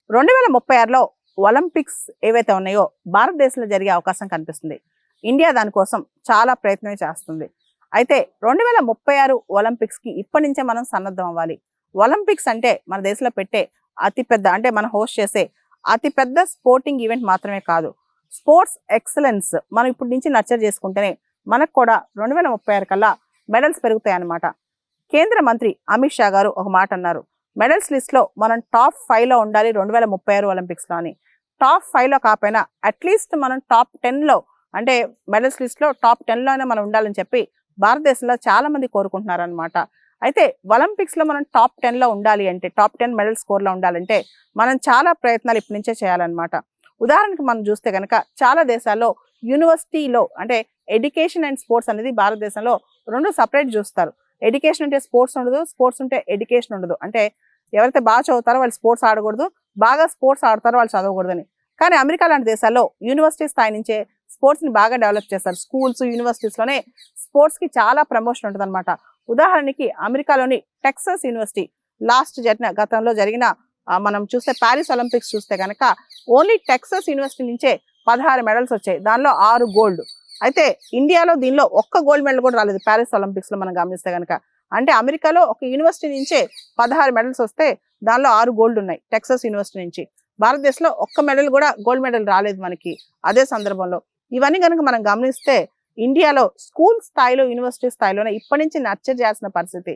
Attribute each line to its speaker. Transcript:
Speaker 1: 2036లో Olympics ఏవైతే ఉన్నాయో భారతదేశంలో జరిగే అవకాశం కనిపిస్తుంది. ఇండియా దానికోసం చాలా ప్రయత్నం చేస్తుంది. అయితే 2036 ఒలింపిక్స్కి ఇప్పటి నుంచే మనం సన్నద్ధం అవ్వాలి. ఒలింపిక్స్ అంటే మన దేశంలో పెట్టే అతిపెద్ద అంటే మనం హోస్ట్ చేసే అతిపెద్ద స్పోర్టింగ్ ఈవెంట్ మాత్రమే కాదు. స్పోర్ట్స్ ఎక్సలెన్స్ మనం ఇప్పటి నుంచి నర్చర్ చేసుకుంటేనే మనకు కూడా 2036 కల్లా మెడల్స్ పెరుగుతాయన్నమాట. కేంద్ర మంత్రి అమిత్ షా గారు ఒక మాట అన్నారు, మెడల్స్ లిస్ట్లో మనం టాప్ 5లో ఉండాలి 2036 ఒలింపిక్స్లో అని. టాప్ 5లో కాకపోయినా అట్లీస్ట్ మనం టాప్ 10లో అంటే మెడల్స్ లిస్ట్లో టాప్ 10లో అయినా మనం ఉండాలని చెప్పి భారతదేశంలో చాలా మంది కోరుకుంటున్నారనమాట. అయితే ఒలింపిక్స్లో మనం టాప్ 10లో ఉండాలి అంటే టాప్ 10 మెడల్ స్కోర్లో ఉండాలంటే మనం చాలా ప్రయత్నాలు ఇప్పటి నుంచే చేయాలన్నమాట. ఉదాహరణకి మనం చూస్తే కనుక చాలా దేశాల్లో యూనివర్సిటీలో అంటే ఎడ్యుకేషన్ అండ్ స్పోర్ట్స్ అనేది భారతదేశంలో రెండు సపరేట్ చూస్తారు. ఎడ్యుకేషన్ అంటే స్పోర్ట్స్ ఉండదు, స్పోర్ట్స్ ఉంటే ఎడ్యుకేషన్ ఉండదు. అంటే ఎవరైతే బాగా చదువుతారో వాళ్ళు స్పోర్ట్స్ ఆడకూడదు, బాగా స్పోర్ట్స్ ఆడతారో వాళ్ళు చదవకూడదని. కానీ అమెరికా లాంటి దేశాల్లో యూనివర్సిటీ స్థాయి నుంచే స్పోర్ట్స్ని బాగా డెవలప్ చేస్తారు. స్కూల్స్ యూనివర్సిటీస్లోనే స్పోర్ట్స్కి చాలా ప్రమోషన్ ఉంటుంది అనమాట. ఉదాహరణకి అమెరికాలోని టెక్సస్ యూనివర్సిటీ గతంలో జరిగిన మనం చూస్తే ప్యారిస్ ఒలింపిక్స్ చూస్తే కనుక ఓన్లీ టెక్సస్ యూనివర్సిటీ నుంచే 16 మెడల్స్ వచ్చాయి, దానిలో 6 గోల్డ్. అయితే ఇండియాలో దీనిలో ఒక్క గోల్డ్ మెడల్ కూడా రాలేదు ప్యారిస్ ఒలింపిక్స్లో మనం గమనిస్తే కనుక. అంటే అమెరికాలో ఒక యూనివర్సిటీ నుంచే 16 మెడల్స్ వస్తే దానిలో 6 గోల్డ్ ఉన్నాయి టెక్సస్ యూనివర్సిటీ నుంచి. భారతదేశంలో ఒక్క మెడల్ కూడా గోల్డ్ మెడల్ రాలేదు మనకి అదే సందర్భంలో. ఇవన్నీ కనుక మనం గమనిస్తే ఇండియాలో స్కూల్ స్థాయిలో యూనివర్సిటీ స్థాయిలోనే ఇప్పటి నుంచి నర్చర్ చేయాల్సిన పరిస్థితి.